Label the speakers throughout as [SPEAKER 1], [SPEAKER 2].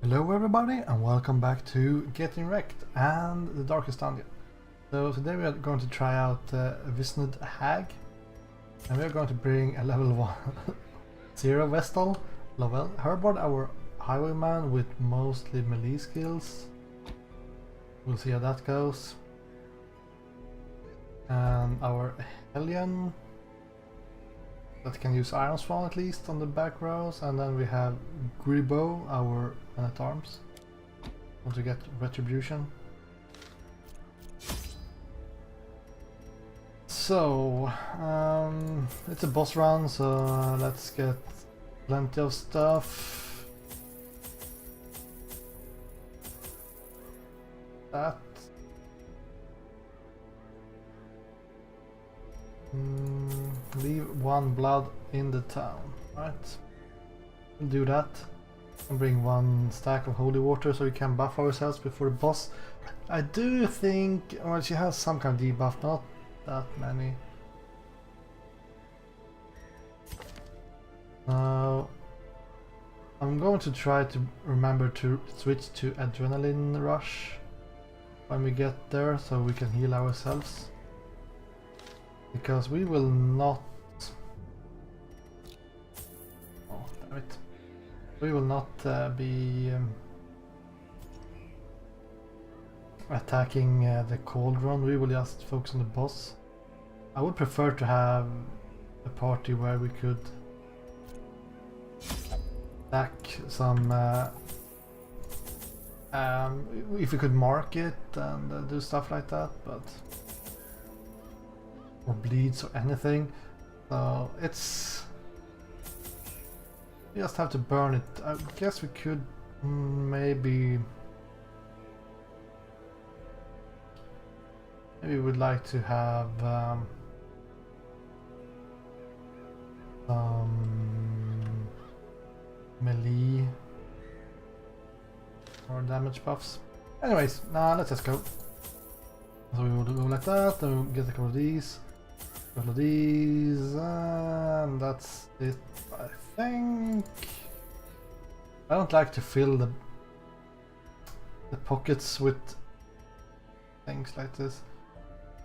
[SPEAKER 1] Hello everybody and welcome back to Getting Wrecked and the Darkest Dungeon. So today we are going to try out Wizened Hag, and we are going to bring a level 1 0 Vestal, Lovell Herbert, our highwayman with mostly melee skills. We'll see how that goes. And our Hellion that can use Iron Swan at least on the back rows, and then we have Gribo, our man-at-arms. Want to get retribution. So it's a boss run, so let's get plenty of stuff. That leave one blood in the town, right? We'll do that and bring one stack of holy water so we can buff ourselves before the boss. I do think, well, she has some kind of debuff, not that many. Now I'm going to try to remember to switch to adrenaline rush when we get there so we can heal ourselves. Because we will not... Oh, damn it. We will not be attacking the cauldron. We will just focus on the boss. I would prefer to have a party where we could attack some... if we could mark it and do stuff like that, but... or bleeds or anything. So it's... we just have to burn it. I guess we could maybe... maybe we would like to have some melee or damage buffs. Anyways, let's just go. So we will go like that, then we'll get a couple of these. Couple of these, and that's it, I think. I don't like to fill the pockets with things like this.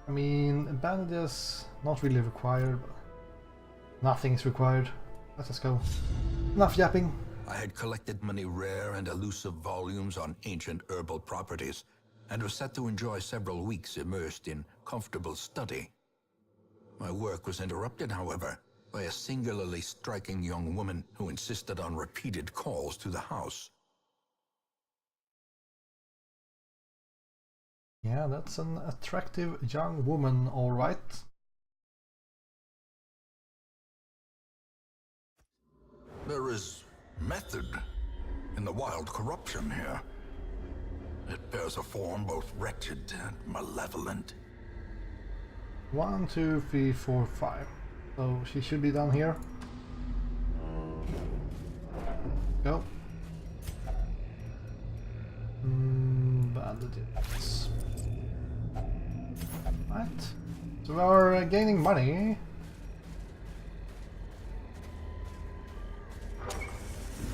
[SPEAKER 1] I mean, bandages not really required, but nothing is required. Let's just go. Enough yapping.
[SPEAKER 2] I had collected many rare and elusive volumes on ancient herbal properties, and was set to enjoy several weeks immersed in comfortable study. My work was interrupted, however, by a singularly striking young woman who insisted on repeated calls to the house.
[SPEAKER 1] Yeah, that's an attractive young woman, all right.
[SPEAKER 2] There is method in the wild corruption here. It bears a form both wretched and malevolent.
[SPEAKER 1] 1, 2, 3, 4, 5. So she should be down here. Go. Bandages. Right. So we are gaining money.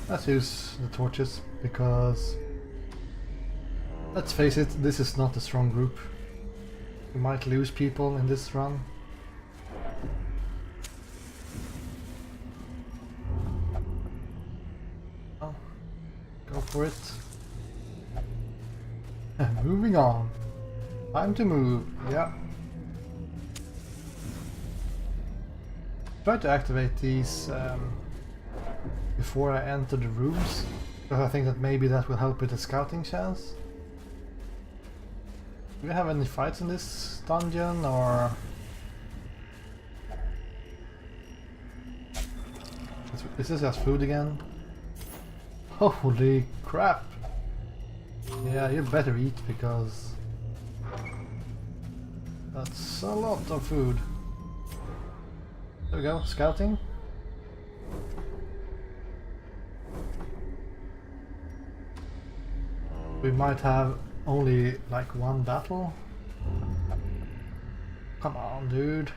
[SPEAKER 1] Let's use the torches because, let's face it, this is not a strong group. We might lose people in this run. Oh, go for it. Moving on. Time to move. Yeah. Try to activate these before I enter the rooms, because I think that maybe that will help with the scouting chance. Do we have any fights in this dungeon, or... is this just food again? Holy crap! Yeah, you better eat, because that's a lot of food. There we go, scouting. We might have only like one battle. Come on, dude.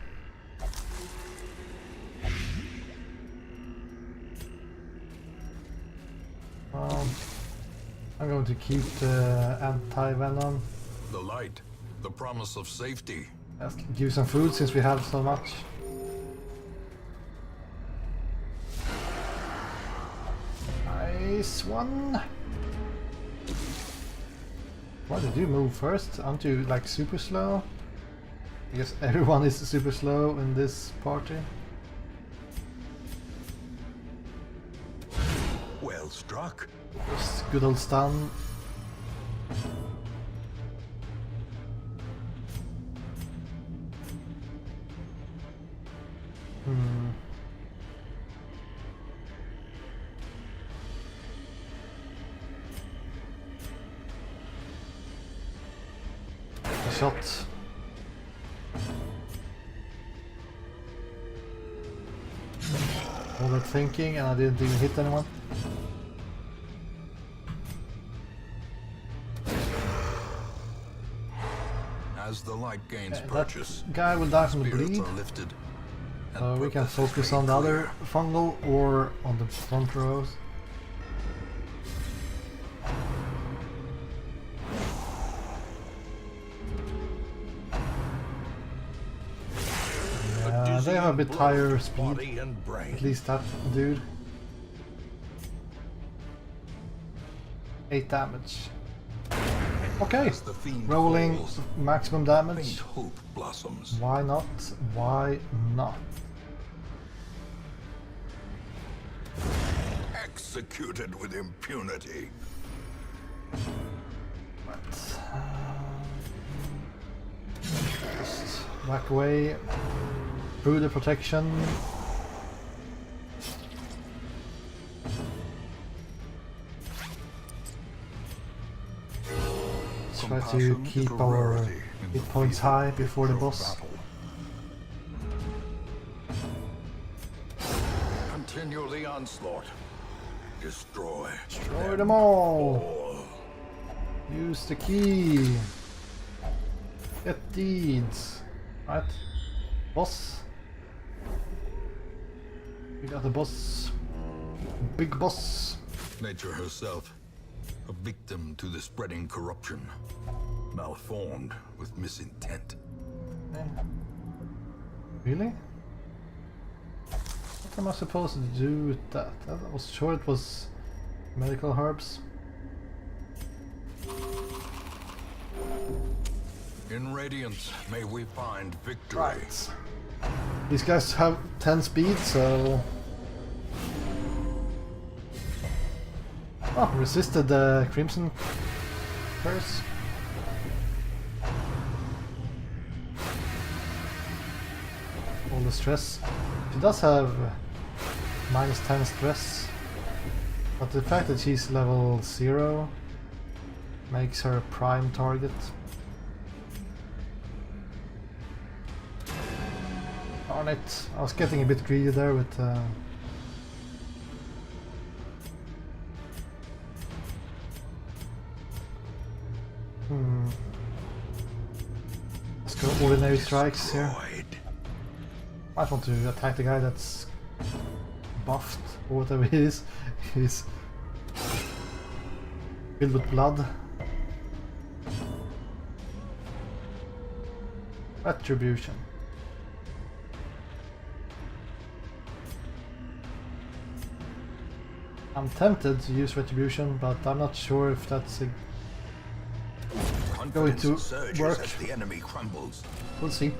[SPEAKER 1] I'm going to keep the anti-venom.
[SPEAKER 2] The light, the promise of safety.
[SPEAKER 1] Let's give some food since we have so much. Nice one. Why did you move first? Aren't you like super slow? I guess everyone is super slow in this party.
[SPEAKER 2] Well struck.
[SPEAKER 1] Just good old stun. A shot. All that thinking and I didn't even hit anyone.
[SPEAKER 2] As the light gains purchase,
[SPEAKER 1] That guy will die from the
[SPEAKER 2] spirits
[SPEAKER 1] bleed.
[SPEAKER 2] are lifted.
[SPEAKER 1] So we can focus on the other fungal or on the front rows. Yeah, they have a bit higher speed. At least that dude. 8 damage. Okay, rolling maximum damage.
[SPEAKER 2] Hope blossoms.
[SPEAKER 1] Why not? Why not?
[SPEAKER 2] Executed with impunity.
[SPEAKER 1] Just back away. Through the protection. Try to keep our hit points high before the boss.
[SPEAKER 2] Continue the onslaught. Destroy.
[SPEAKER 1] Destroy them all. Use the key. Get deeds. Right. Boss. We got the boss. Big boss.
[SPEAKER 2] Nature herself, a victim to the spreading corruption, malformed with misintent.
[SPEAKER 1] Yeah. Really? What am I supposed to do with that? I was sure it was medical herbs.
[SPEAKER 2] In Radiance, may we find victory.
[SPEAKER 1] Right. These guys have 10 speed, so... Oh, resisted the Crimson Curse. All the stress. She does have minus 10 stress, but the fact that she's level 0 makes her a prime target. Darn it, I was getting a bit greedy there with Let's go ordinary strikes here. I want to attack the guy that's buffed or whatever he is. He's filled with blood. Retribution. I'm tempted to use Retribution, but I'm not sure if that's going to work.
[SPEAKER 2] As the enemy crumbles.
[SPEAKER 1] We'll see.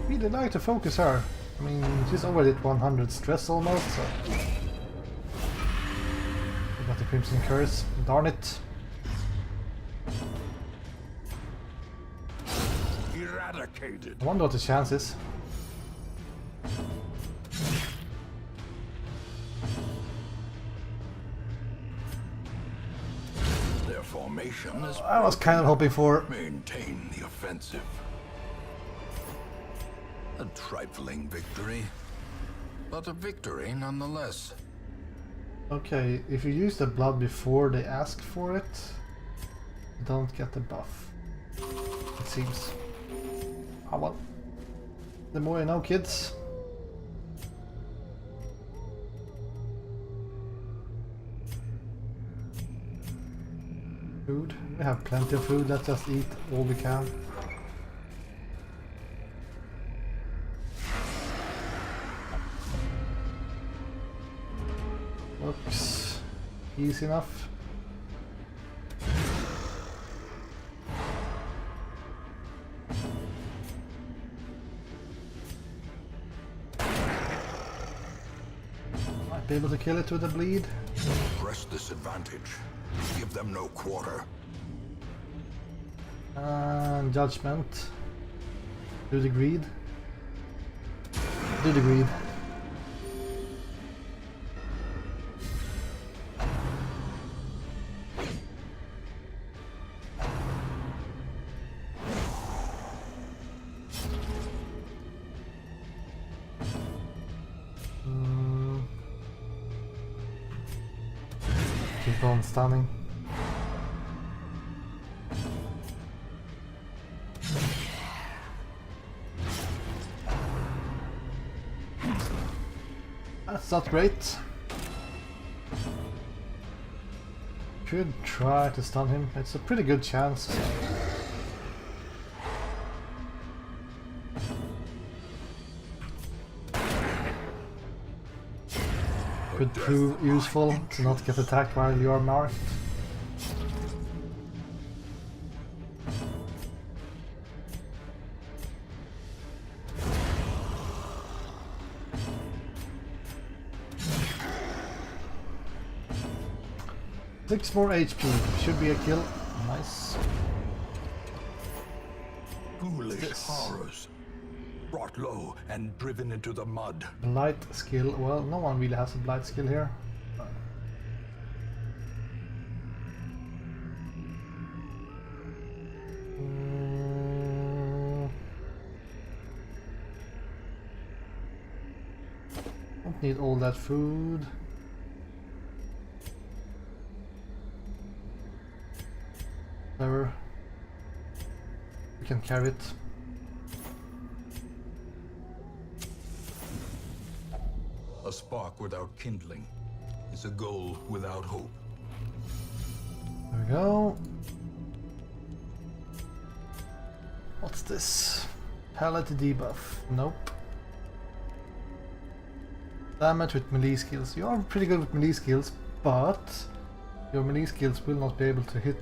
[SPEAKER 1] Really like to focus her. I mean, she's already at 100 stress almost, so... We got the Crimson Curse. Darn it.
[SPEAKER 2] Eradicated.
[SPEAKER 1] I wonder what the chance is.
[SPEAKER 2] Their formation is
[SPEAKER 1] I was kind of hoping for...
[SPEAKER 2] maintain the offensive. A trifling victory, but a victory nonetheless.
[SPEAKER 1] Okay, if you use the blood before they ask for it, you don't get the buff. It seems. Ah well. The more you know, kids. Food. We have plenty of food, let's just eat all we can. Looks easy enough. Might be able to kill it with a bleed.
[SPEAKER 2] Press this advantage. Give them no quarter.
[SPEAKER 1] And judgment. Do the greed. Do the greed. Keep on stunning. That's not great. Could try to stun him. It's a pretty good chance. Could prove useful to not get attacked while you are marked. Six more HP. Should be a kill. Nice.
[SPEAKER 2] Foolish horrors. Brought low and driven into the mud.
[SPEAKER 1] Blight skill. Well, no one really has a blight skill here. Don't need all that food. Whatever. We can carry it.
[SPEAKER 2] A spark without kindling is a goal without hope.
[SPEAKER 1] There we go. What's this? Palette debuff. Nope. Damage with melee skills. You are pretty good with melee skills, but your melee skills will not be able to hit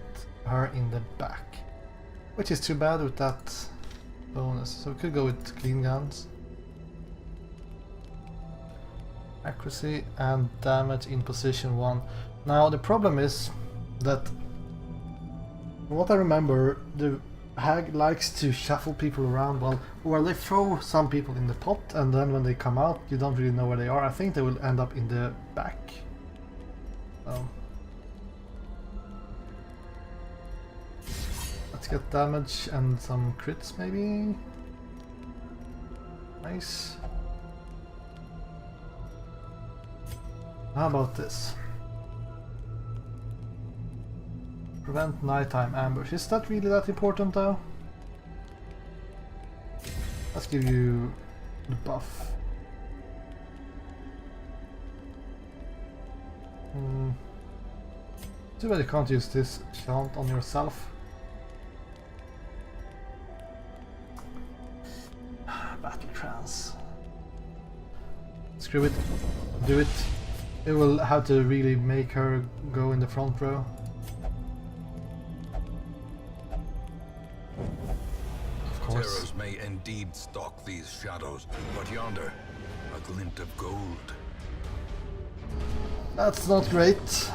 [SPEAKER 1] her in the back. Which is too bad with that bonus. So we could go with clean guns. Accuracy and damage in position 1. Now the problem is that, from what I remember, the hag likes to shuffle people around. Well, they throw some people in the pot, and then when they come out you don't really know where they are. I think they will end up in the back. So let's get damage and some crits maybe. Nice. How about this? Prevent nighttime ambush. Is that really that important though? Let's give you the buff. Too bad you can't use this chant on yourself. Battle trance. Screw it. Do it. It will have to really make her go in the front row. Of course.
[SPEAKER 2] Terrors may indeed stalk these shadows, but yonder, a glint of gold.
[SPEAKER 1] That's not great.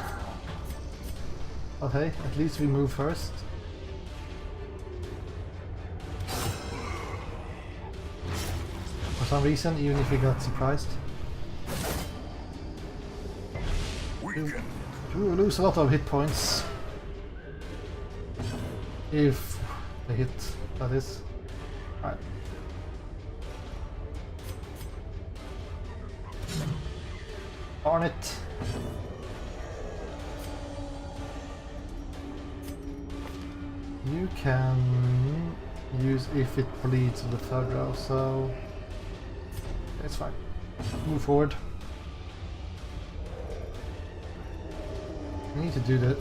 [SPEAKER 1] But hey, at least we move first. For some reason, even if we got surprised. We will lose a lot of hit points. If they hit, that is. Alright. Darn it. You can use if it bleeds in the third row, so it's fine. Move forward. I need to do the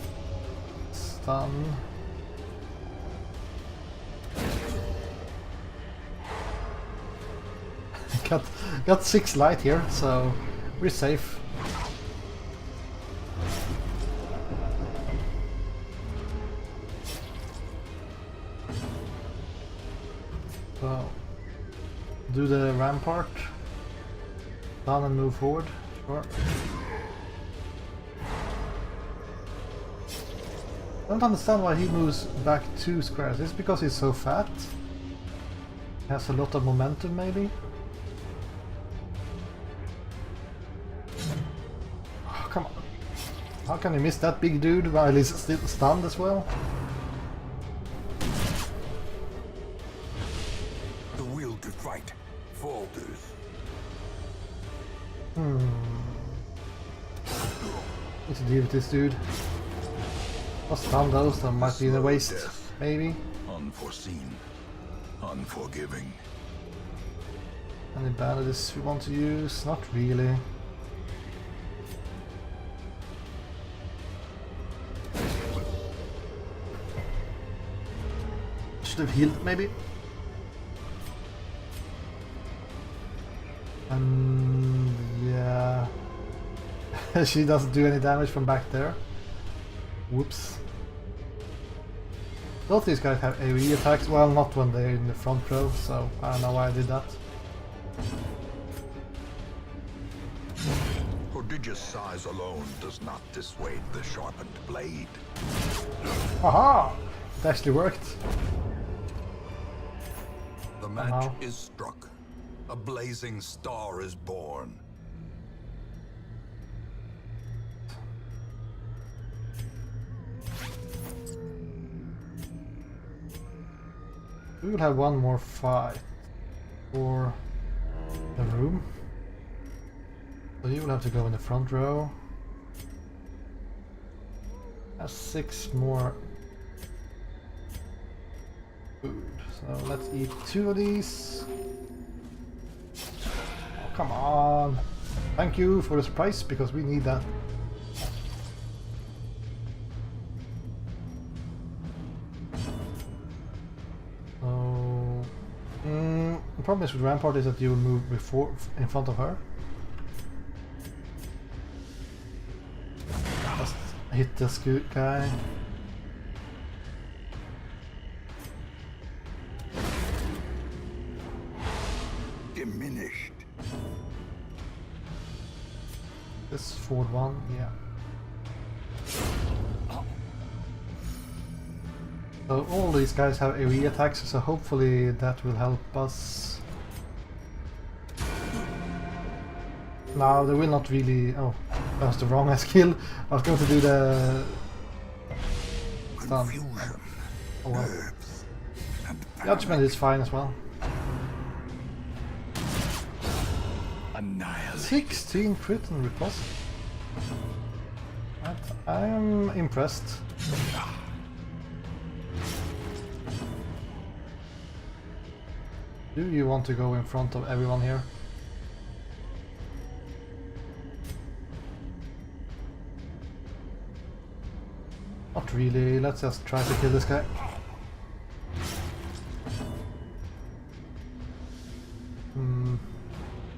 [SPEAKER 1] stun. got 6 light here, so we're safe. So do the rampart, down and move forward. Sure. I don't understand why he moves back 2 squares. Is it because he's so fat? He has a lot of momentum, maybe? Oh, come on. How can he miss that big dude while he's still stunned as well?
[SPEAKER 2] The will to fight falters.
[SPEAKER 1] Need to deal with this dude. I'll stun those, that might be the waste, maybe.
[SPEAKER 2] Unforeseen. Unforgiving.
[SPEAKER 1] Any bandits we want to use? Not really. Should have healed, maybe. Yeah. She doesn't do any damage from back there. Whoops. Both these guys have AoE attacks, well not when they're in the front row, so I don't know why I did that.
[SPEAKER 2] Prodigious size alone does not dissuade the sharpened blade.
[SPEAKER 1] Aha! It actually worked.
[SPEAKER 2] The match is struck. A blazing star is born.
[SPEAKER 1] We will have one more fight for the room. So you will have to go in the front row. Has 6 more food. So let's eat 2 of these. Oh, come on. Thank you for the surprise, because we need that. The problem is with Rampart is that you will move before in front of her. Just hit this good guy.
[SPEAKER 2] Diminished.
[SPEAKER 1] This forward one, yeah. So all these guys have AoE attacks, so hopefully that will help us. No, they will not really. Oh, that was the wrong skill. I was going to do the stun. Oh well. Judgment is fine as well. 16 crit and repulse. I am impressed. Do you want to go in front of everyone here? Not really, let's just try to kill this guy.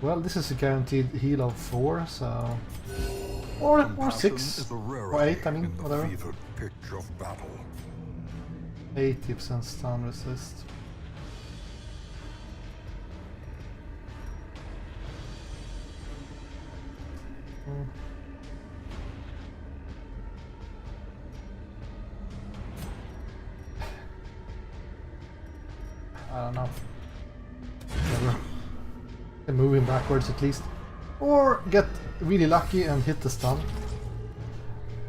[SPEAKER 1] Well, this is a guaranteed heal of 4, so... Or 6, or 8, I mean, whatever. 80% stun resist. I don't know. Whatever. Can move him backwards at least. Or get really lucky and hit the stun.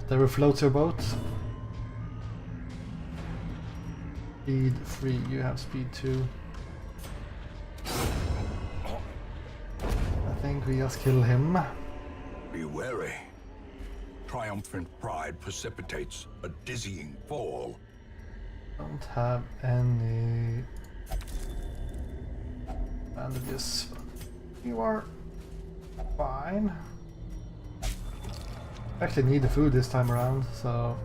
[SPEAKER 1] There floats your boat. Speed 3, you have speed 2. I think we just kill him.
[SPEAKER 2] Be wary. Triumphant pride precipitates a dizzying fall.
[SPEAKER 1] Don't have any bandages. You are fine. Actually need the food this time around, so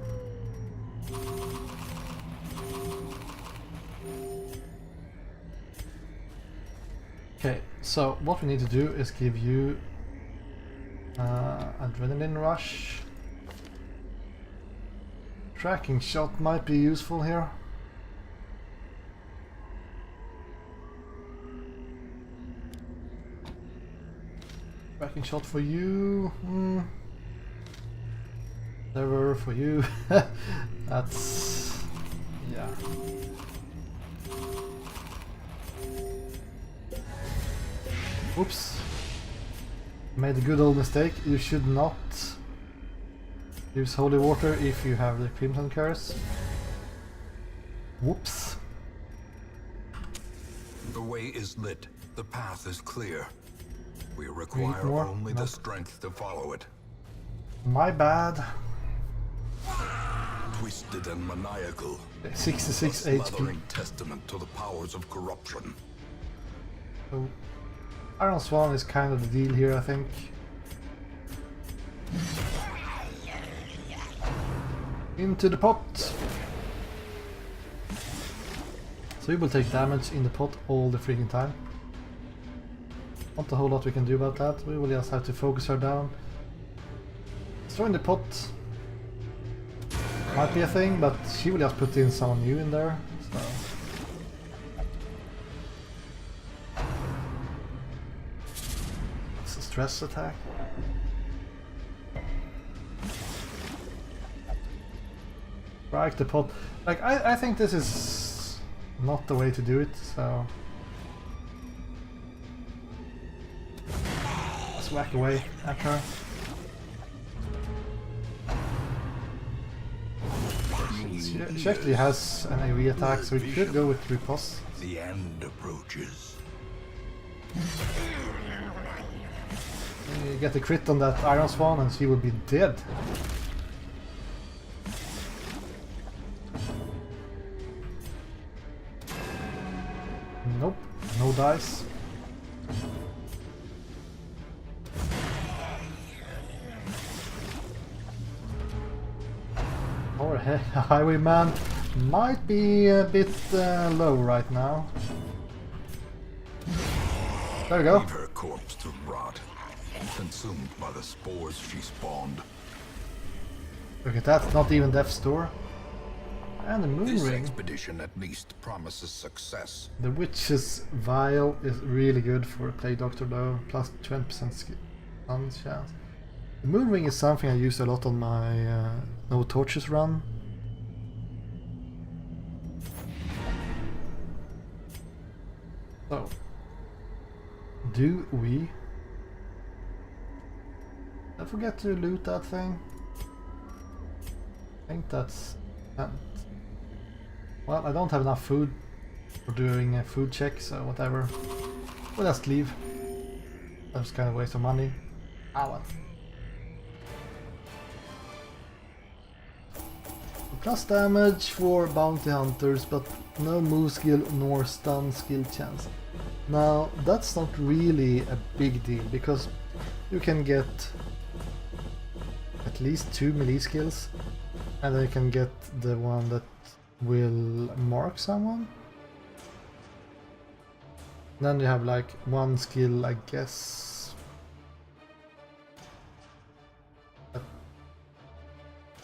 [SPEAKER 1] Okay, so what we need to do is give you adrenaline rush. Tracking shot might be useful here. Tracking shot for you. Never for you. That's... yeah. Oops. Made a good old mistake. You should not use holy water if you have the Crimson Curse. Whoops.
[SPEAKER 2] The way is lit. The path is clear. We require only the strength to follow it.
[SPEAKER 1] My bad.
[SPEAKER 2] Twisted and maniacal.
[SPEAKER 1] 66
[SPEAKER 2] a
[SPEAKER 1] HP.
[SPEAKER 2] smothering testament to the powers of corruption.
[SPEAKER 1] So, Iron Swan is kind of the deal here, I think. Into the pot. So we will take damage in the pot all the freaking time. Not a whole lot we can do about that. We will just have to focus her down. Destroying the pot might be a thing, but she will just put in someone new in there. So. It's a stress attack. Strike the pot. Like, I think this is not the way to do it, so... let's whack away at her. She actually has an AoE attack, so we could go with riposte.
[SPEAKER 2] The end approaches.
[SPEAKER 1] You get a crit on that Iron Swan and she will be dead. Nope, no dice. Our highwayman might be a bit low right now. There we go.
[SPEAKER 2] Leave her corpse to rot, consumed by the spores she spawned.
[SPEAKER 1] Look at that, not even Death's Door. And the moon
[SPEAKER 2] This
[SPEAKER 1] ring.
[SPEAKER 2] expedition at least promises success.
[SPEAKER 1] The Witch's Vial is really good for Plague Doctor though, plus 20% stun chance. The moon ring is something I use a lot on my No Torches run. So, do we? Don't forget to loot that thing. I think that's... well, I don't have enough food for doing a food check, so whatever. We'll just leave. That was kind of a waste of money. Ah well. Plus damage for bounty hunters, but no move skill nor stun skill chance. Now, that's not really a big deal, because you can get at least 2 melee skills, and then you can get the one that will mark someone. Then you have like 1 skill, I guess.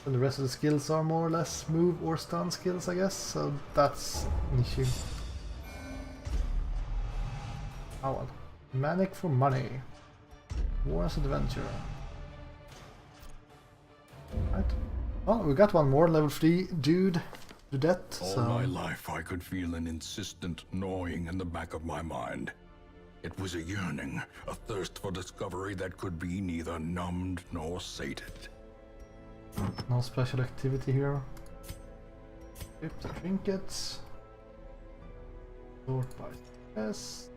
[SPEAKER 1] And the rest of the skills are more or less move or stun skills, I guess, so that's an issue. Oh well. Manic for money. War's Adventure. Right. Well, we got one more level 3 dude. Dudette,
[SPEAKER 2] All
[SPEAKER 1] so...
[SPEAKER 2] my life I could feel an insistent gnawing in the back of my mind. It was a yearning, a thirst for discovery that could be neither numbed nor sated.
[SPEAKER 1] No special activity here. Equip the trinkets. Sort by S.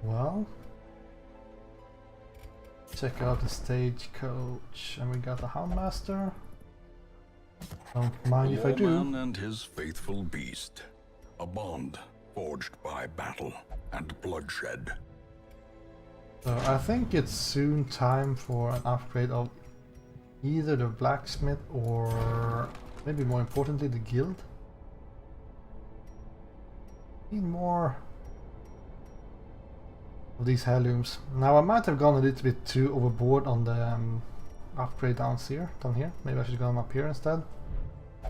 [SPEAKER 1] Well, check out the stagecoach, and we got a Houndmaster. Don't mind if I do.
[SPEAKER 2] Man and his faithful beast, a bond forged by battle and bloodshed.
[SPEAKER 1] So I think it's soon time for an upgrade of either the blacksmith or maybe more importantly the guild. Need more of these heirlooms. Now I might have gone a little bit too overboard on the upgrade down here. Maybe I should have gone up here instead,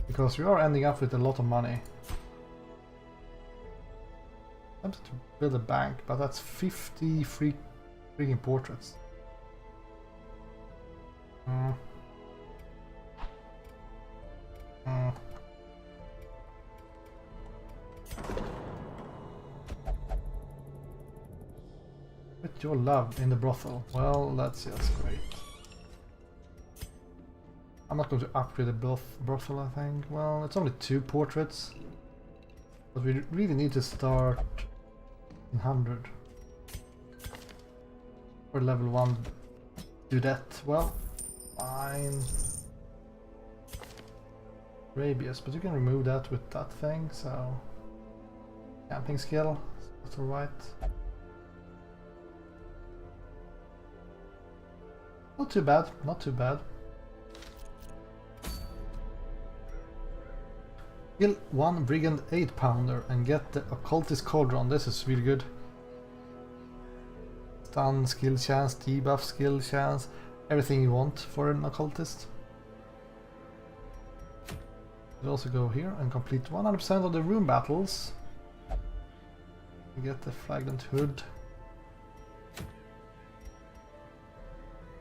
[SPEAKER 1] because we are ending up with a lot of money. I'm tempted to build a bank, but that's 50 freaking portraits. Put your love in the brothel. Well, that's just great. I'm not going to upgrade the brothel, I think. Well, it's only 2 portraits. But we really need to start in 100. For level 1 do that. Well, fine. Rabies, but you can remove that with that thing, so... Camping skill, that's alright. Not too bad, not too bad. Kill 1 brigand 8-pounder and get the occultist cauldron. This is really good. Stun skill chance, debuff skill chance, everything you want for an occultist. We'll also go here and complete 100% of the room battles. We get the flagrant hood.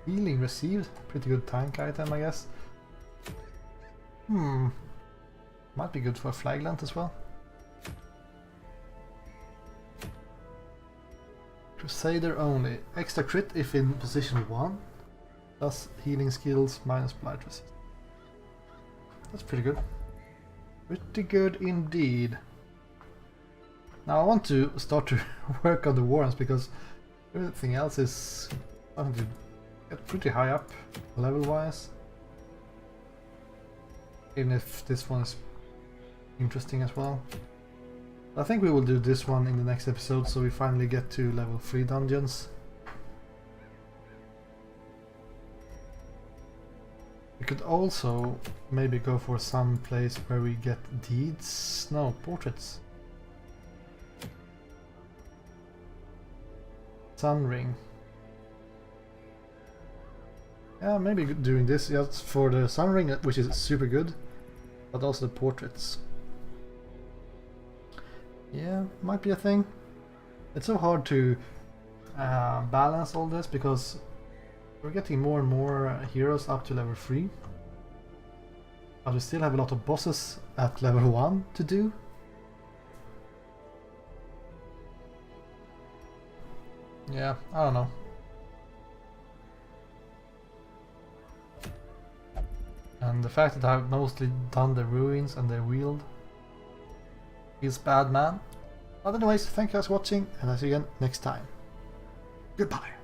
[SPEAKER 1] Healing received, pretty good tank item, I guess. Might be good for a flaglant as well. Crusader only. Extra crit if in position 1. Plus healing skills minus blight resist. That's pretty good. Pretty good indeed. Now I want to start to work on the warrants, because everything else is starting to get pretty high up level wise. Even if this one is interesting as well. I think we will do this one in the next episode, so we finally get to level 3 dungeons. We could also maybe go for some place where we get deeds, no, portraits. Sun ring. Yeah, maybe doing this just for the sun ring, which is super good, but also the portraits. Yeah, might be a thing. It's so hard to balance all this, because we're getting more and more heroes up to level 3. But we still have a lot of bosses at level 1 to do. Yeah, I don't know. And the fact that I've mostly done the ruins and the wield is bad, man. But anyways, thank you guys for watching, and I'll see you again next time. Goodbye.